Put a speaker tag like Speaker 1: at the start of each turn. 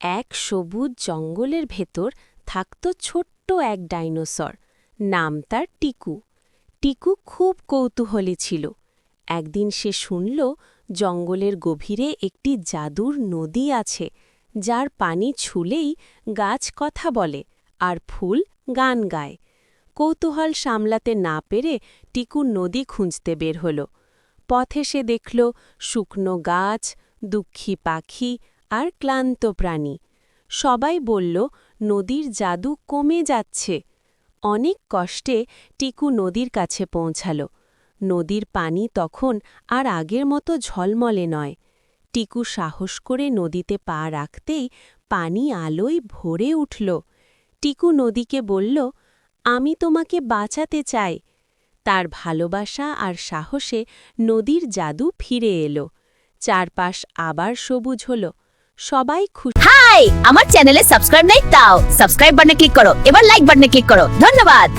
Speaker 1: এক সবুজ জঙ্গলের ভেতর থাকত ছোট্ট এক ডাইনোসর। নাম তার টিকু। টিকু খুব কৌতূহলী ছিল। একদিন সে শুনল জঙ্গলের গভীরে একটি জাদুর নদী আছে, যার পানি ছুলেই গাছ কথা বলে আর ফুল গান গায়। কৌতূহল সামলাতে না পেরে টিকু নদী খুঁজতে বের হল। পথে সে দেখল শুকনো গাছ, দুঃখী পাখি আর ক্লান্ত প্রাণী। সবাই বলল নদীর জাদু কমে যাচ্ছে। অনেক কষ্টে টিকু নদীর কাছে পৌঁছাল। নদীর পানি তখন আর আগের মতো ঝলমলে নয়। টিকু সাহস করে নদীতে পা রাখতেই পানি আলোয় ভরে উঠল। টিকু নদীকে বলল, আমি তোমাকে বাঁচাতে চাই। তার ভালোবাসা আর সাহসে নদীর জাদু ফিরে এলো। চারপাশ আবার সবুজ হল। সবাই খুশি।
Speaker 2: হাই, আমার চ্যানেলে সাবস্ক্রাইব নাই? তাও সাবস্ক্রাইব বাটনে ক্লিক করো, এবার লাইক বাটনে ক্লিক করো। ধন্যবাদ।